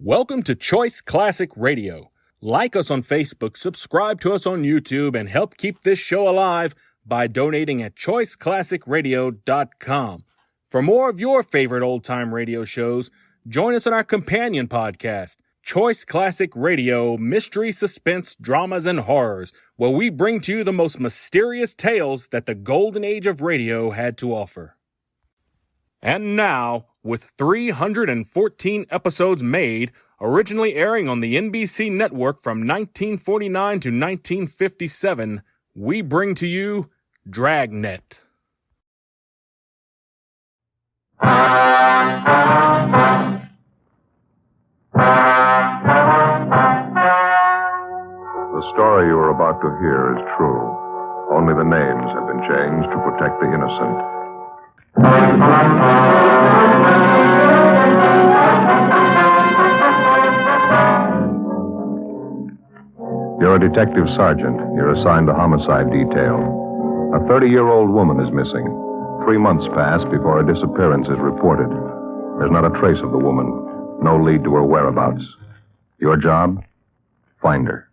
Welcome to Choice Classic Radio. Like us on Facebook, subscribe to us on YouTube, and help keep this show alive by donating at choiceclassicradio.com. For more of your favorite old-time radio shows, join us on our companion podcast, Choice Classic Radio, Mystery, Suspense, Dramas, and Horrors, where we bring to you the most mysterious tales that the golden age of radio had to offer. And now, with 314 episodes made, originally airing on the NBC network from 1949 to 1957, we bring to you Dragnet. The story you are about to hear is true. Only the names have been changed to protect the innocent. You're a detective sergeant. You're assigned a homicide detail. A 30-year-old woman is missing. 3 months pass before a disappearance is reported. There's not a trace of the woman. No lead to her whereabouts. Your job? Find her.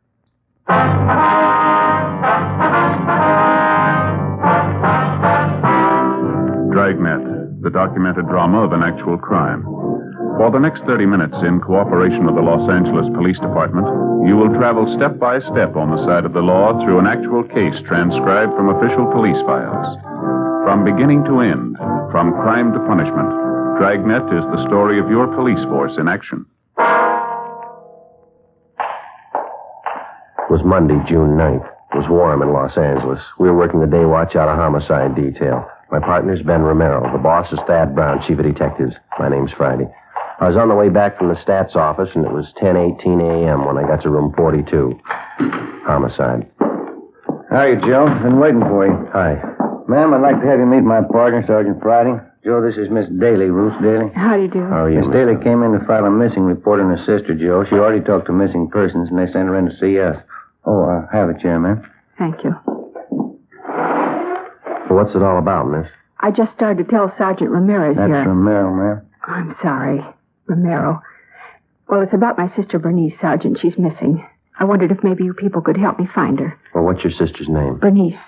Dragnet, the documented drama of an actual crime. For the next 30 minutes, in cooperation with the Los Angeles Police Department, you will travel step by step on the side of the law through an actual case transcribed from official police files. From beginning to end, from crime to punishment, Dragnet is the story of your police force in action. It was Monday, June 9th. It was warm in Los Angeles. We were working the day watch out of homicide detail. My partner's Ben Romero. The boss is Thad Brown, chief of detectives. My name's Friday. I was on the way back from the stats office, and it was 10:18 a.m. when I got to room 42. Homicide. Hiya, Joe. Been waiting for you. Hi. Ma'am, I'd like to have you meet my partner, Sergeant Friday. Joe, this is Miss Daly, Ruth Daly. How do you do? How are you, Miss Daly came in to file a missing report on her sister, Joe. She already talked to missing persons, and they sent her in to see us. Oh, have a chair, ma'am. Thank you. So what's it all about, miss? I just started to tell Sergeant Ramirez That's here. Romero, ma'am. I'm sorry. Romero. Well, it's about my sister Bernice, Sergeant. She's missing. I wondered if maybe you people could help me find her. Well, what's your sister's name? Bernice.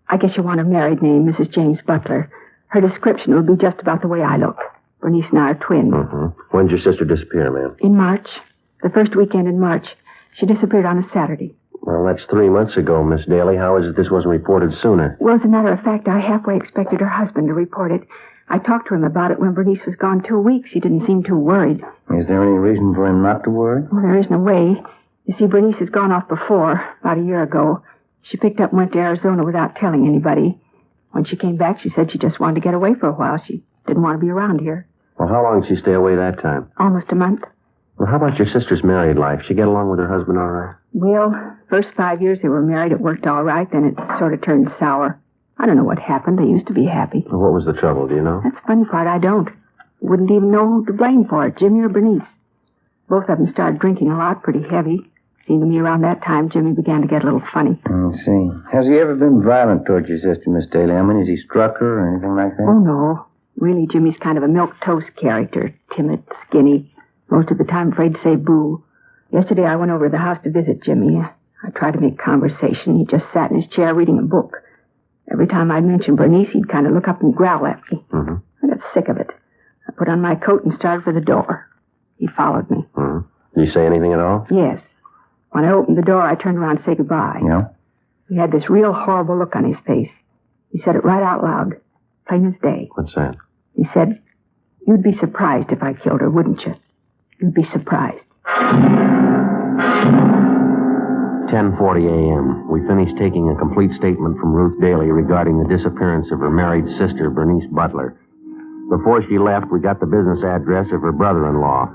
I guess you want her married name, Mrs. James Butler. Her description will be just about the way I look. Bernice and I are twins. Mm-hmm. When did your sister disappear, ma'am? In March. The first weekend in March. She disappeared on a Saturday. Well, that's 3 months ago, Miss Daly. How is it this wasn't reported sooner? Well, as a matter of fact, I halfway expected her husband to report it. I talked to him about it when Bernice was gone 2 weeks. He didn't seem too worried. Is there any reason for him not to worry? Well, there isn't a way. You see, Bernice has gone off before, about a year ago. She picked up and went to Arizona without telling anybody. When she came back, she said she just wanted to get away for a while. She didn't want to be around here. Well, how long did she stay away that time? Almost a month. Well, how about your sister's married life? She get along with her husband all right? Well, first 5 years they were married, it worked all right. Then it sort of turned sour. I don't know what happened. They used to be happy. Well, what was the trouble, do you know? That's the funny part. I don't. Wouldn't even know who to blame for it, Jimmy or Bernice. Both of them started drinking a lot, pretty heavy. Seemed to me around that time Jimmy began to get a little funny. I see. Has he ever been violent towards your sister, Miss Daly? I mean, has he struck her or anything like that? Oh, no. Really, Jimmy's kind of a milquetoast character. Timid, skinny. Most of the time afraid to say boo. Yesterday I went over to the house to visit Jimmy. I tried to make conversation. He just sat in his chair reading a book. Every time I'd mention Bernice, he'd kind of look up and growl at me. Mm-hmm. I got sick of it. I put on my coat and started for the door. He followed me. Mm-hmm. Did he say anything at all? Yes. When I opened the door, I turned around to say goodbye. Yeah? He had this real horrible look on his face. He said it right out loud, plain as day. What's that? He said, "You'd be surprised if I killed her, wouldn't you? You'd be surprised." 10:40 a.m. We finished taking a complete statement from Ruth Daly regarding the disappearance of her married sister, Bernice Butler. Before she left, we got the business address of her brother-in-law.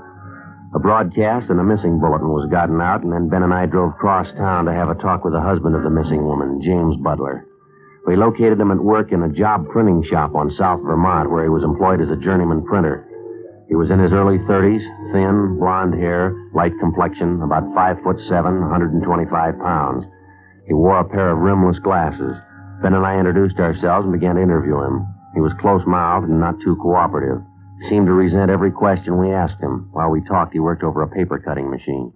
A broadcast and a missing bulletin was gotten out, and then Ben and I drove across town to have a talk with the husband of the missing woman, James Butler. We located him at work in a job printing shop on South Vermont, where he was employed as a journeyman printer. He was in his early 30s, thin, blonde hair, light complexion, about 5'7", 125 pounds. He wore a pair of rimless glasses. Ben and I introduced ourselves and began to interview him. He was close-mouthed and not too cooperative. He seemed to resent every question we asked him. While we talked, he worked over a paper-cutting machine.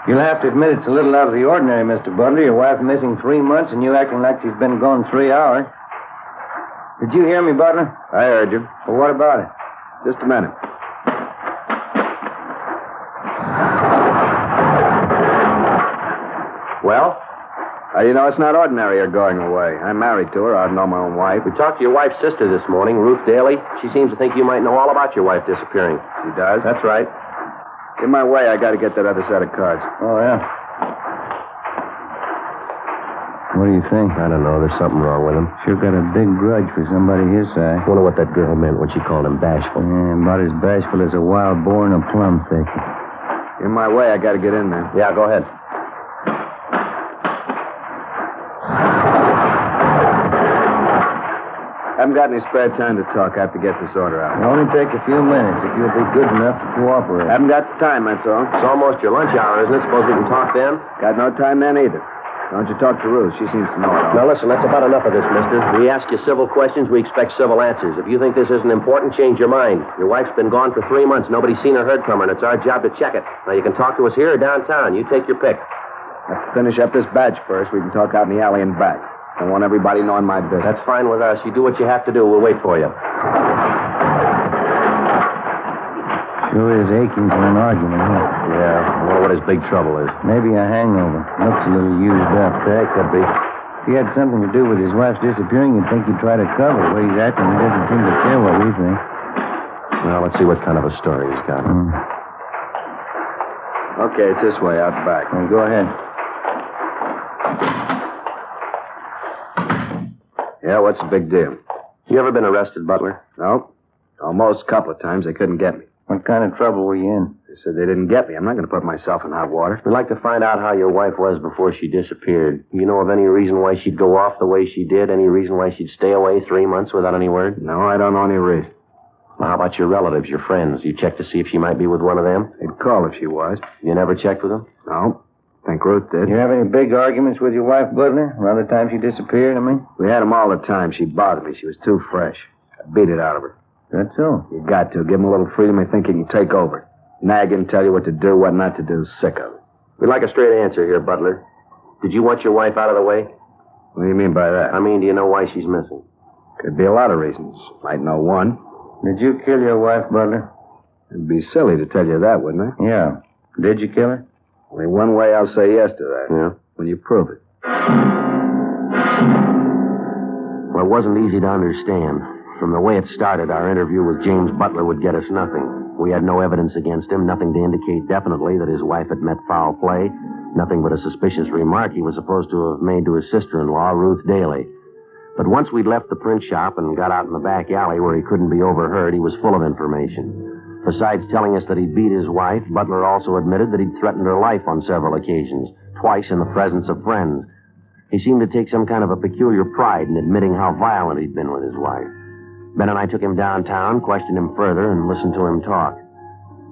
You'll have to admit it's a little out of the ordinary, Mr. Butler. Your wife missing 3 months and you acting like she's been gone 3 hours. Did you hear me, Butler? I heard you. Well, what about it? Just a minute. Well? You know, it's not ordinary her going away. I'm married to her. I know my own wife. We talked to your wife's sister this morning, Ruth Daly. She seems to think you might know all about your wife disappearing. She does? That's right. In my way, I got to get that other set of cards. Oh, yeah. What do you think? I don't know. There's something wrong with him. Sure got a big grudge for somebody his size. Wonder what that girl meant when she called him bashful. Yeah, about as bashful as a wild boar in a plum thicket. In my way, I got to get in there. Yeah, go ahead. I haven't got any spare time to talk. I have to get this order out. It'll only take a few minutes if you'll be good enough to cooperate. I haven't got the time, that's all. It's almost your lunch hour, isn't it? Suppose we can talk then? Got no time then either. Don't you talk to Ruth. She seems to know it all. Now, listen, that's about enough of this, mister. We ask you civil questions. We expect civil answers. If you think this isn't important, change your mind. Your wife's been gone for 3 months. Nobody's seen or heard from her, and it's our job to check it. Now, you can talk to us here or downtown. You take your pick. Have to finish up this batch first. We can talk out in the alley and back. I want everybody knowing my business. That's fine with us. You do what you have to do. We'll wait for you. Sure is aching for an argument, huh? Yeah, I wonder what his big trouble is. Maybe a hangover. Looks a little used up. Yeah, could be. If he had something to do with his wife's disappearing, you'd think he'd try to cover the way he's acting. He doesn't seem to care what we think. Well, let's see what kind of a story he's got. Okay, it's this way, out back. Well, go ahead. Yeah, what's the big deal? You ever been arrested, Butler? No. Almost a couple of times. They couldn't get me. What kind of trouble were you in? They said they didn't get me. I'm not going to put myself in hot water. We'd like to find out how your wife was before she disappeared. You know of any reason why she'd go off the way she did? Any reason why she'd stay away 3 months without any word? No, I don't know any reason. Well, how about your relatives, your friends? You checked to see if she might be with one of them? They'd call if she was. You never checked with them? No. Think Ruth did. You have any big arguments with your wife, Butler? Around the time she disappeared, I mean? We had them all the time. She bothered me. She was too fresh. I beat it out of her. That's so. You got to. Give him a little freedom. They think he can take over. Nag him, tell you what to do, what not to do. Sick of it. We'd like a straight answer here, Butler. Did you want your wife out of the way? What do you mean by that? I mean, do you know why she's missing? Could be a lot of reasons. Might know one. Did you kill your wife, Butler? It'd be silly to tell you that, wouldn't it? Yeah. Did you kill her? Only one way I'll say yes to that. Yeah? When you prove it. Well, it wasn't easy to understand. From the way it started, our interview with James Butler would get us nothing. We had no evidence against him, nothing to indicate definitely that his wife had met foul play, nothing but a suspicious remark he was supposed to have made to his sister-in-law, Ruth Daly. But once we'd left the print shop and got out in the back alley where he couldn't be overheard, he was full of information. Besides telling us that he'd beat his wife, Butler also admitted that he'd threatened her life on several occasions, twice in the presence of friends. He seemed to take some kind of a peculiar pride in admitting how violent he'd been with his wife. Ben and I took him downtown, questioned him further, and listened to him talk.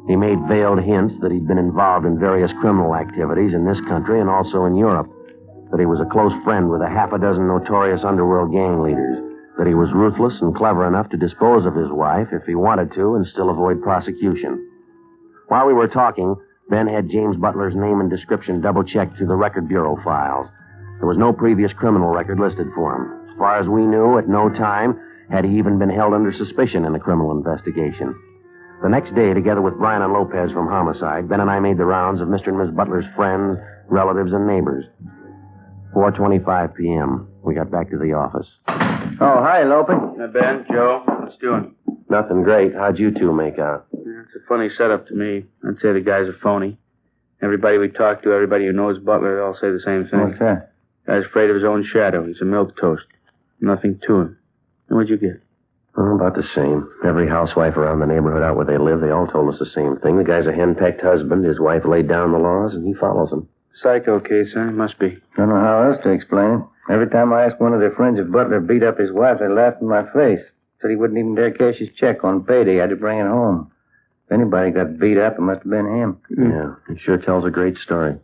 He made veiled hints that he'd been involved in various criminal activities in this country and also in Europe, that he was a close friend with a half a dozen notorious underworld gang leaders, that he was ruthless and clever enough to dispose of his wife if he wanted to and still avoid prosecution. While we were talking, Ben had James Butler's name and description double-checked through the Record Bureau files. There was no previous criminal record listed for him. As far as we knew, at no time had he even been held under suspicion in a criminal investigation. The next day, together with Brian and Lopez from Homicide, Ben and I made the rounds of Mr. and Miss Butler's friends, relatives, and neighbors. 4:25 p.m. We got back to the office. Oh, hi, Lope. Ben, Joe, what's doing? Nothing great. How'd you two make out? Yeah, it's a funny setup to me. I'd say the guy's a phony. Everybody we talk to, everybody who knows Butler, they all say the same thing. What's that? Guy's afraid of his own shadow. He's a milquetoast. Nothing to him. And what'd you get? Oh, about the same. Every housewife around the neighborhood out where they live, they all told us the same thing. The guy's a henpecked husband. His wife laid down the laws, and he follows them. Psycho case, huh? Must be. Don't know how else to explain it. Every time I asked one of their friends if Butler beat up his wife, they laughed in my face. Said he wouldn't even dare cash his check on payday. Had to bring it home. If anybody got beat up, it must have been him. Yeah, he sure tells a great story.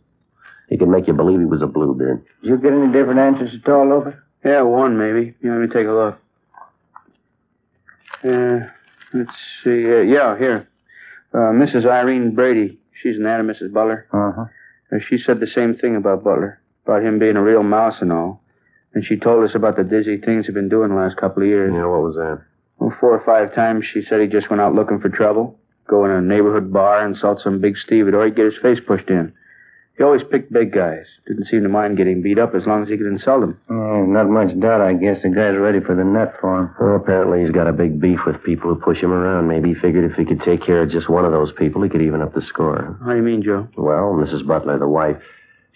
He could make you believe he was a bluebeard. Did you get any different answers at all, Lope? Yeah, one maybe. Yeah, let me take a look. Let's see. Yeah, here. Mrs. Irene Brady. She's an aunt of Mrs. Butler. She said the same thing about Butler, about him being a real mouse and all. And she told us about the dizzy things he'd been doing the last couple of years. Yeah, what was that? Well, 4 or 5 times she said he just went out looking for trouble, go in a neighborhood bar, insult some big stevedore, he'd get his face pushed in. He always picked big guys. Didn't seem to mind getting beat up as long as he could insult them. Not much doubt, I guess. The guy's ready for the nut for him. Well, apparently he's got a big beef with people who push him around. Maybe he figured if he could take care of just one of those people, he could even up the score. How do you mean, Joe? Well, Mrs. Butler, the wife,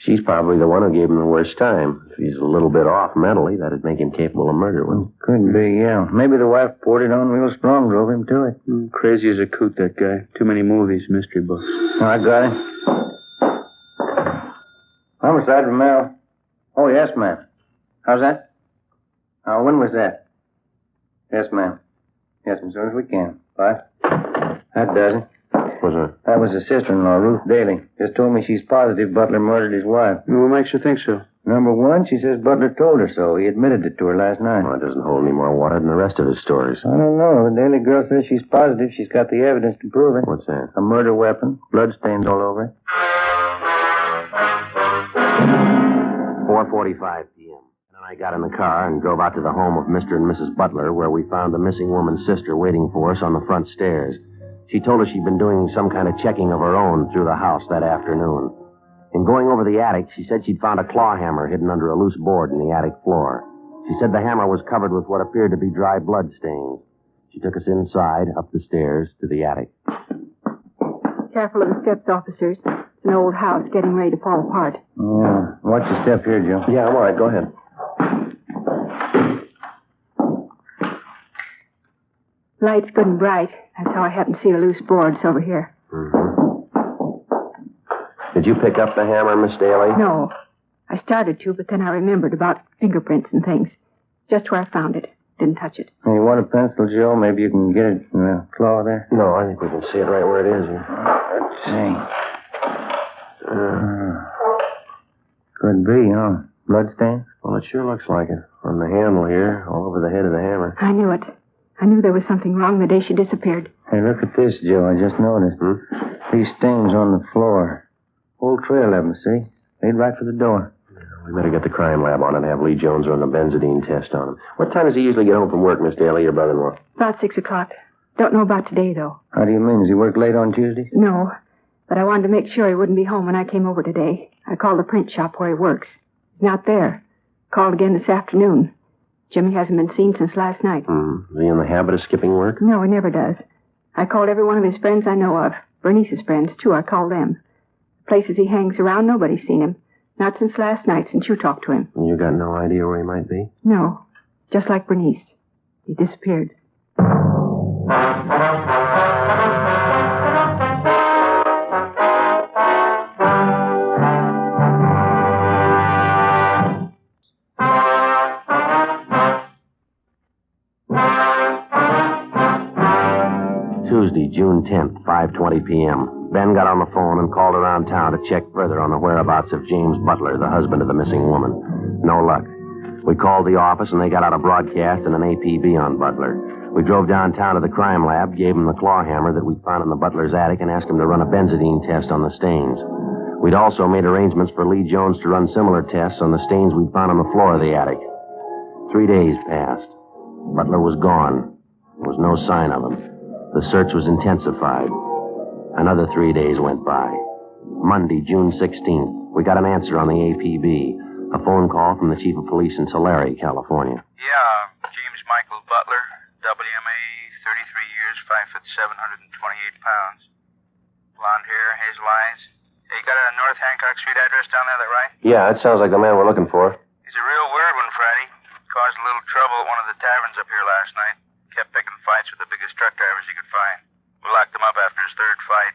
she's probably the one who gave him the worst time. If he's a little bit off mentally, that'd make him capable of murder, wouldn't it? Could be, yeah. Maybe the wife poured it on real strong, drove him to it. Crazy as a coot, that guy. Too many movies, mystery books. I got him. Homicide, Romero. Oh, yes, ma'am. How's that? When was that? Yes, ma'am. Yes, as soon as we can. Bye. That does it. What's that? That was his sister-in-law, Ruth Daly. Just told me she's positive Butler murdered his wife. What makes you think so? Number one, she says Butler told her so. He admitted it to her last night. Well, it doesn't hold any more water than the rest of his stories. I don't know. The Daly girl says she's positive she's got the evidence to prove it. What's that? A murder weapon. Bloodstains all over it. 4:45 p.m. And I got in the car and drove out to the home of Mr. and Mrs. Butler, where we found the missing woman's sister waiting for us on the front stairs. She told us she'd been doing some kind of checking of her own through the house that afternoon. In going over the attic, she said she'd found a claw hammer hidden under a loose board in the attic floor. She said the hammer was covered with what appeared to be dry blood stains. She took us inside, up the stairs, to the attic. Careful of the steps, officers. It's an old house getting ready to fall apart. Yeah. Watch your step here, Joe. Yeah, I'm all right. Go ahead. Light's good and bright. That's how I happen to see the loose boards over here. Did you pick up the hammer, Miss Daly? No. I started to, but then I remembered about fingerprints and things. Just where I found it. Didn't touch it. Hey, you want a pencil, Joe? Maybe you can get it in the claw there. No, I think we can see it right where it is. Let's see. Could be, huh? Bloodstains? Well, it sure looks like it. On the handle here, all over the head of the hammer. I knew it. I knew there was something wrong the day she disappeared. Hey, look at this, Joe. I just noticed. These stains on the floor. Whole trail of them, see? Lead right for the door. We better get the crime lab on it and have Lee Jones run a benzidine test on him. What time does he usually get home from work, Miss Daly, your brother-in-law? About 6 o'clock. Don't know about today, though. How do you mean? Does he work late on Tuesdays? No, but I wanted to make sure he wouldn't be home when I came over today. I called the print shop where he works. He's not there. Called again this afternoon. Jimmy hasn't been seen since last night. Is he in the habit of skipping work? No, he never does. I called every one of his friends I know of. Bernice's friends, too. I called them. The places he hangs around, nobody's seen him. Not since last night, since you talked to him. And you got no idea where he might be? No. Just like Bernice. He disappeared. Tuesday, June 10th, 5:20 p.m. Ben got on the phone and called around town to check further on the whereabouts of James Butler, the husband of the missing woman. No luck. We called the office, and they got out a broadcast and an APB on Butler. We drove downtown to the crime lab, gave him the claw hammer that we'd found in the Butler's attic, and asked him to run a benzidine test on the stains. We'd also made arrangements for Lee Jones to run similar tests on the stains we'd found on the floor of the attic. 3 days passed. Butler was gone. There was no sign of him. The search was intensified. Another 3 days went by. Monday, June 16th, we got an answer on the APB. A phone call from the chief of police in Tulare, California. Yeah, James Michael Butler, WMA, 33 years, 5 foot 7, 128 pounds. Blonde hair, hazel eyes. Hey, you got a North Hancock Street address down there, that right? Yeah, that sounds like the man we're looking for. He's a real weird one, Friday. Caused a little trouble at one of the taverns up here last night. Kept picking fights with the biggest truck drivers he could find. We locked him up after his third fight.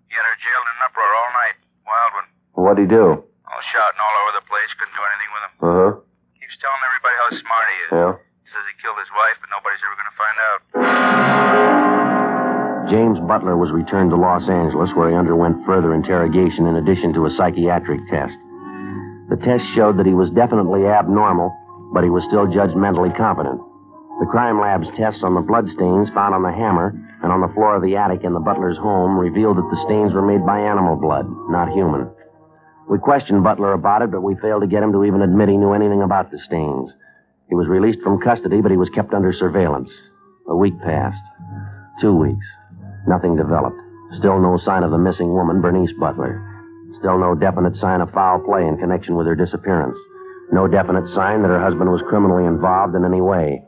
He had her jailed in an uproar all night. Wild one. What'd he do? All shouting all over the place. Couldn't do anything with him. Uh-huh. Keeps telling everybody how smart he is. Yeah? Says he killed his wife, but nobody's ever going to find out. James Butler was returned to Los Angeles, where he underwent further interrogation in addition to a psychiatric test. The test showed that he was definitely abnormal, but he was still judged mentally competent. The crime lab's tests on the bloodstains found on the hammer and on the floor of the attic in the butler's home revealed that the stains were made by animal blood, not human. We questioned Butler about it, but we failed to get him to even admit he knew anything about the stains. He was released from custody, but he was kept under surveillance. A week passed. 2 weeks. Nothing developed. Still no sign of the missing woman, Bernice Butler. Still no definite sign of foul play in connection with her disappearance. No definite sign that her husband was criminally involved in any way.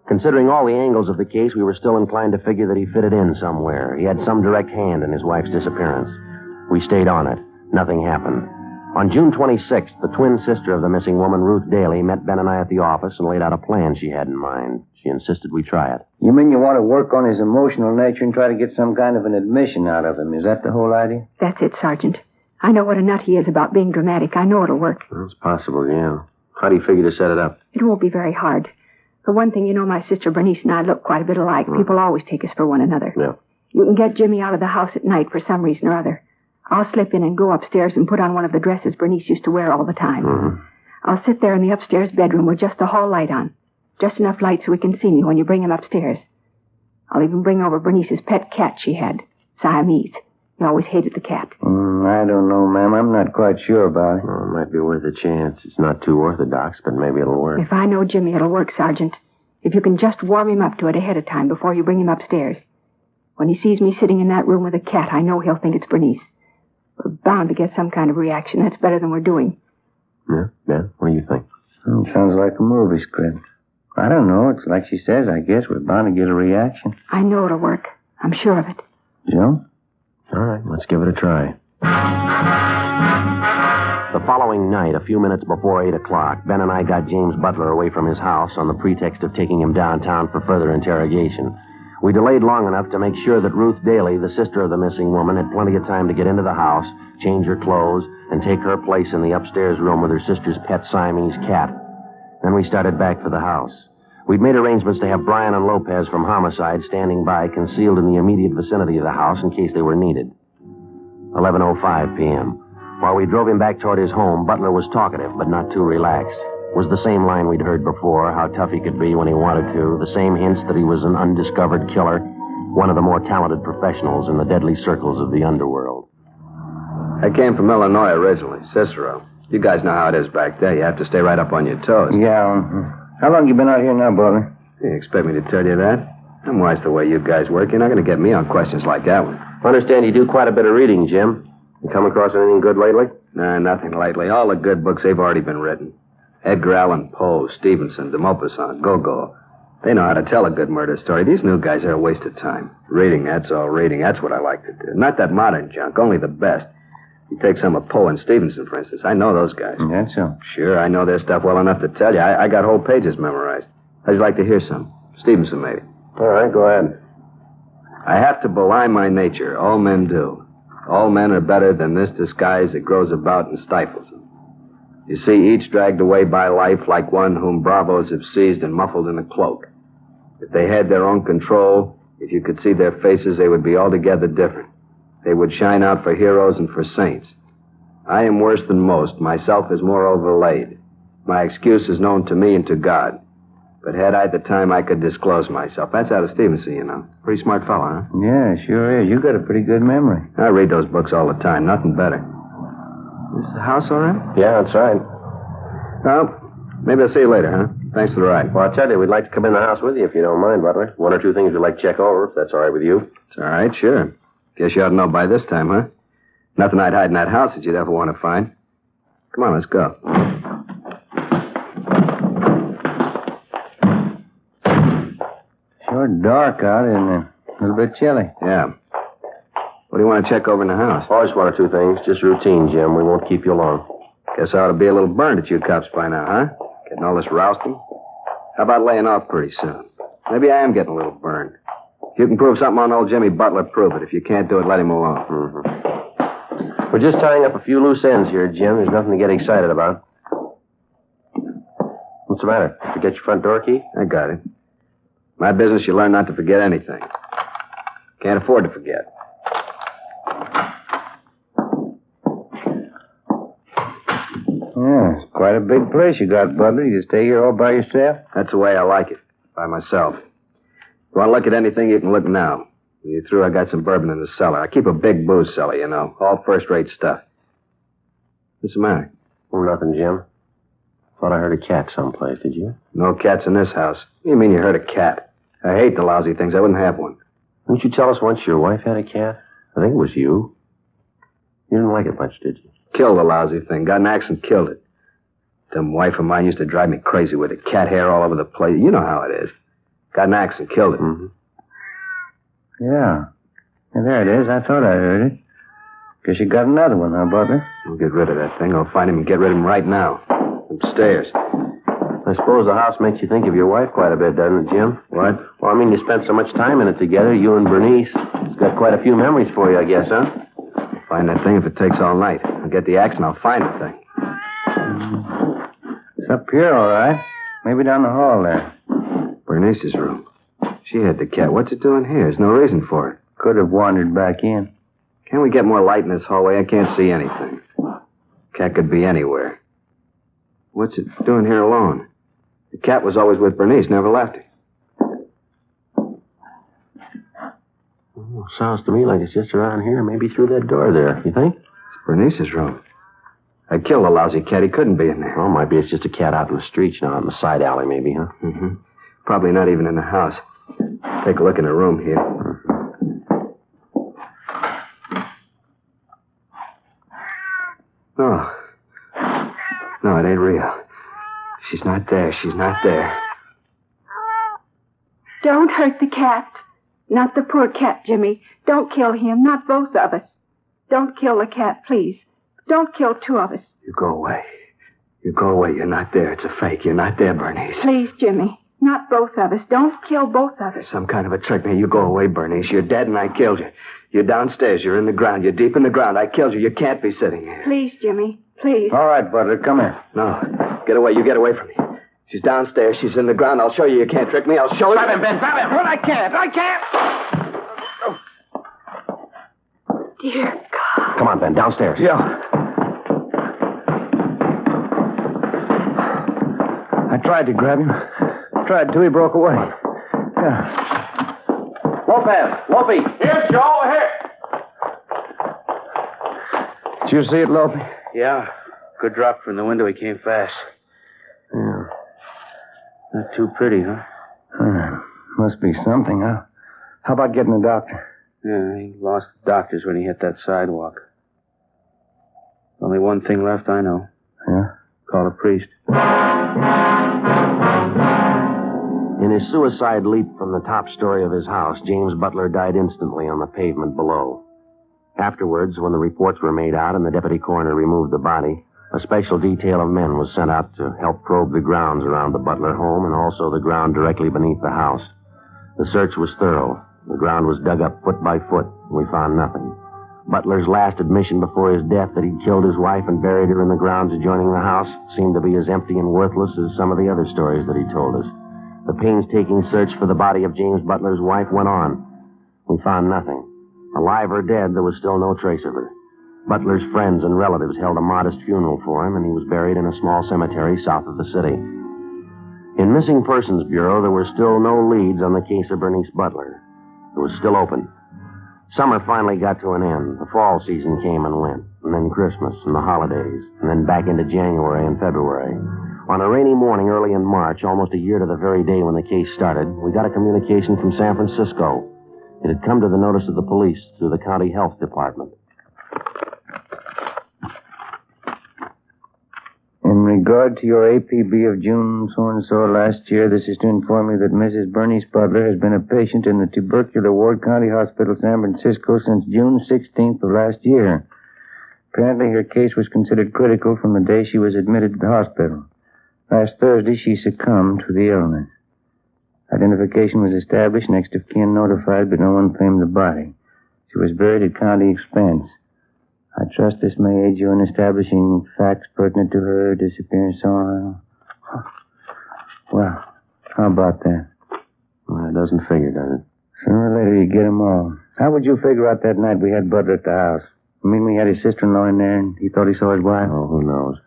Considering all the angles of the case, we were still inclined to figure that he fitted in somewhere. He had some direct hand in his wife's disappearance. We stayed on it. Nothing happened. On June 26th, the twin sister of the missing woman, Ruth Daly, met Ben and I at the office and laid out a plan she had in mind. She insisted we try it. You mean you want to work on his emotional nature and try to get some kind of an admission out of him? Is that the whole idea? That's it, Sergeant. I know what a nut he is about being dramatic. I know it'll work. Well, it's possible, yeah. How do you figure to set it up? It won't be very hard. For one thing, you know my sister Bernice and I look quite a bit alike. People always take us for one another. Yeah. You can get Jimmy out of the house at night for some reason or other. I'll slip in and go upstairs and put on one of the dresses Bernice used to wear all the time. Mm-hmm. I'll sit there in the upstairs bedroom with just the hall light on. Just enough light so he can see me when you bring him upstairs. I'll even bring over Bernice's pet cat she had, Siamese. He always hated the cat. I don't know, ma'am. I'm not quite sure about it. Well, it might be worth a chance. It's not too orthodox, but maybe it'll work. If I know Jimmy, it'll work, Sergeant. If you can just warm him up to it ahead of time before you bring him upstairs. When he sees me sitting in that room with a cat, I know he'll think it's Bernice. We're bound to get some kind of reaction. That's better than we're doing. Yeah? Ben, what do you think? Sounds like a movie script. I don't know. It's like she says, I guess. We're bound to get a reaction. I know it'll work. I'm sure of it. Joe? All right, let's give it a try. The following night, a few minutes before 8 o'clock, Ben and I got James Butler away from his house on the pretext of taking him downtown for further interrogation. We delayed long enough to make sure that Ruth Daly, the sister of the missing woman, had plenty of time to get into the house, change her clothes, and take her place in the upstairs room with her sister's pet Siamese cat. Then we started back for the house. We'd made arrangements to have Brian and Lopez from Homicide standing by, concealed in the immediate vicinity of the house in case they were needed. 11:05 p.m. While we drove him back toward his home, Butler was talkative, but not too relaxed. It was the same line we'd heard before, how tough he could be when he wanted to, the same hints that he was an undiscovered killer, one of the more talented professionals in the deadly circles of the underworld. I came from Illinois originally, Cicero. You guys know how it is back there. You have to stay right up on your toes. Yeah. How long you been out here now, Butler? You expect me to tell you that? I'm wise the way you guys work. You're not going to get me on questions like that one. I understand you do quite a bit of reading, Jim. You come across anything good lately? Nah, nothing lately. All the good books, they've already been written. Edgar Allan Poe, Stevenson, de Maupassant, Gogol. They know how to tell a good murder story. These new guys are a waste of time. Reading, that's all. Reading, that's what I like to do. Not that modern junk, only the best. You take some of Poe and Stevenson, for instance. I know those guys. That's so. Sure, I know their stuff well enough to tell you. I got whole pages memorized. How'd you like to hear some? Stevenson, maybe. All right, go ahead. I have to belie my nature. All men do. All men are better than this disguise that grows about and stifles them. You see, each dragged away by life like one whom bravos have seized and muffled in a cloak. If they had their own control, if you could see their faces, they would be altogether different. They would shine out for heroes and for saints. I am worse than most. Myself is more overlaid. My excuse is known to me and to God. But had I the time, I could disclose myself. That's out of Stevenson, you know. Pretty smart fellow, huh? Yeah, sure is. You got a pretty good memory. I read those books all the time. Nothing better. Is the house all right? Yeah, that's right. Well, maybe I'll see you later, huh? Thanks for the ride. Well, I'll tell you, we'd like to come in the house with you if you don't mind, Butler. One or two things we'd like to check over, if that's all right with you. It's all right, sure. Guess you ought to know by this time, huh? Nothing I'd hide in that house that you'd ever want to find. Come on, let's go. Sure dark out, isn't it? A little bit chilly. Yeah. What do you want to check over in the house? Oh, just one or two things. Just routine, Jim. We won't keep you long. Guess I ought to be a little burned at you cops by now, huh? Getting all this rousting. How about laying off pretty soon? Maybe I am getting a little burned. If you can prove something on old Jimmy Butler, prove it. If you can't do it, let him alone. Mm-hmm. We're just tying up a few loose ends here, Jim. There's nothing to get excited about. What's the matter? Forget your front door key? I got it. My business, you learn not to forget anything. Can't afford to forget. Yeah, it's quite a big place you got, Butler. You stay here all by yourself? That's the way I like it. By myself. If you want to look at anything, you can look now. When you're through, I got some bourbon in the cellar. I keep a big booze cellar, you know. All first-rate stuff. What's the matter? Oh, nothing, Jim. Thought I heard a cat someplace, did you? No cats in this house. What do you mean you heard a cat? I hate the lousy things. I wouldn't have one. Didn't you tell us once your wife had a cat? I think it was you. You didn't like it much, did you? Killed the lousy thing. Got in an accident, killed it. Them wife of mine used to drive me crazy with it. Cat hair all over the place. You know how it is. Got in an accident, killed it. Mm-hmm. Yeah. There it is. I thought I heard it. Guess you got another one, huh, Butler? I'll get rid of that thing. I'll find him and get rid of him right now. Upstairs. I suppose the house makes you think of your wife quite a bit, doesn't it, Jim? What? Well, I mean, you spent so much time in it together, you and Bernice. It's got quite a few memories for you, I guess, huh? Find that thing if it takes all night. I'll get the axe and I'll find the thing. It's up here, all right. Maybe down the hall there. Bernice's room. She had the cat. What's it doing here? There's no reason for it. Could have wandered back in. Can't we get more light in this hallway? I can't see anything. Cat could be anywhere. What's it doing here alone? The cat was always with Bernice, never left her. Oh, sounds to me like it's just around here, maybe through that door there. You think? It's Bernice's room. I killed the lousy cat. He couldn't be in there. Oh, maybe it's just a cat out in the streets now, out in the side alley, maybe, huh? Mm-hmm. Probably not even in the house. Take a look in the room here. No. No, it ain't real. She's not there. She's not there. Don't hurt the cat. Not the poor cat, Jimmy. Don't kill him. Not both of us. Don't kill the cat, please. Don't kill two of us. You go away. You go away. You're not there. It's a fake. You're not there, Bernice. Please, Jimmy. Not both of us. Don't kill both of us. Some kind of a trick. Now, you go away, Bernice. You're dead and I killed you. You're downstairs. You're in the ground. You're deep in the ground. I killed you. You can't be sitting here. Please, Jimmy. Please. All right, Butler, come here. No. Get away. You get away from me. She's downstairs. She's in the ground. I'll show you. You can't trick me. I'll show you. Grab him, Ben. Grab him. But I can't. Dear God. Come on, Ben, downstairs. Yeah. I tried to grab him. Tried to. He broke away. Yeah. Lopey. Here, Joe, here. Did you see it, Lopey? Yeah. Good drop from the window. He came fast. Yeah. Not too pretty, huh? Must be something, huh? How about getting a doctor? Yeah, he lost the doctors when he hit that sidewalk. Only one thing left, I know. Yeah? Call a priest. In his suicide leap from the top story of his house, James Butler died instantly on the pavement below. Afterwards, when the reports were made out and the deputy coroner removed the body, a special detail of men was sent out to help probe the grounds around the Butler home and also the ground directly beneath the house. The search was thorough. The ground was dug up foot by foot, and we found nothing. Butler's last admission before his death that he'd killed his wife and buried her in the grounds adjoining the house seemed to be as empty and worthless as some of the other stories that he told us. The painstaking search for the body of James Butler's wife went on. We found nothing. Alive or dead, there was still no trace of her. Butler's friends and relatives held a modest funeral for him, and he was buried in a small cemetery south of the city. In Missing Persons Bureau, there were still no leads on the case of Bernice Butler. It was still open. Summer finally got to an end. The fall season came and went, and then Christmas and the holidays, and then back into January and February. On a rainy morning early in March, almost a year to the very day when the case started, we got a communication from San Francisco. It had come to the notice of the police through the county health department. In regard to your APB of June so-and-so last year, this is to inform you that Mrs. Bernice Butler has been a patient in the tubercular ward, County Hospital, San Francisco, since June 16th of last year. Apparently, her case was considered critical from the day she was admitted to the hospital. Last Thursday, she succumbed to the illness. Identification was established, next of kin notified, but no one claimed the body. She was buried at county expense. I trust this may aid you in establishing facts pertinent to her disappearance. Well, how about that? Well, it doesn't figure, does it? Sooner or later, you get 'em all. How would you figure out that night we had Butler at the house? I mean, we had his sister-in-law in there, and he thought he saw his wife? Oh, who knows?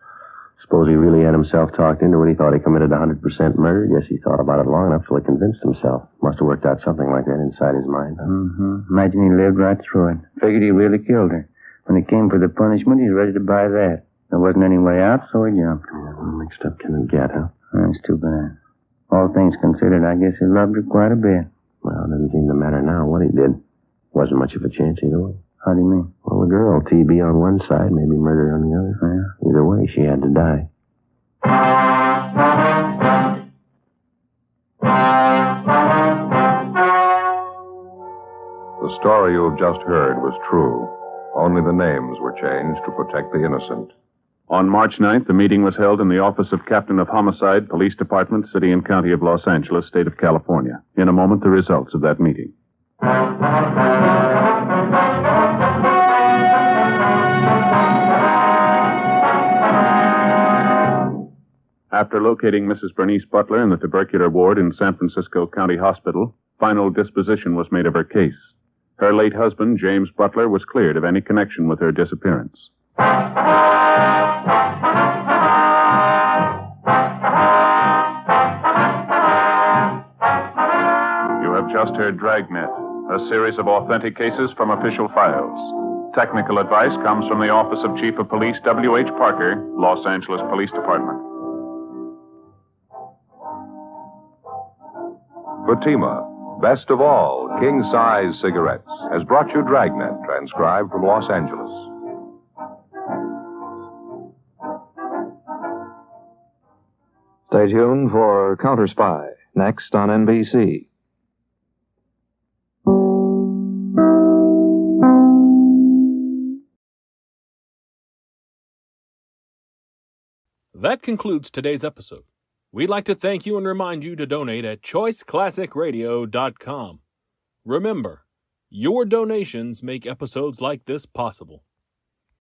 Suppose he really had himself talked into it. He thought he committed 100% murder. Guess he thought about it long enough till he convinced himself. Must have worked out something like that inside his mind. Huh? Mm-hmm. Imagine he lived right through it. Figured he really killed her. When it came for the punishment, he was ready to buy that. There wasn't any way out, so he jumped. Yeah, mixed up can it get, huh? That's too bad. All things considered, I guess he loved her quite a bit. Well, it doesn't seem to matter now what he did. Wasn't much of a chance either way. How do you mean? Well, the girl, TB on one side, maybe murder on the other. Yeah. Either way, she had to die. The story you've just heard was true. Only the names were changed to protect the innocent. On March 9th, the meeting was held in the office of Captain of Homicide, Police Department, City and County of Los Angeles, State of California. In a moment, the results of that meeting. After locating Mrs. Bernice Butler in the tubercular ward in San Francisco County Hospital, final disposition was made of her case. Her late husband, James Butler, was cleared of any connection with her disappearance. You have just heard Dragnet, a series of authentic cases from official files. Technical advice comes from the Office of Chief of Police W.H. Parker, Los Angeles Police Department. Fatima, best of all, king-size cigarettes, has brought you Dragnet, transcribed from Los Angeles. Stay tuned for Counter Spy, next on NBC. That concludes today's episode. We'd like to thank you and remind you to donate at choiceclassicradio.com. Remember, your donations make episodes like this possible.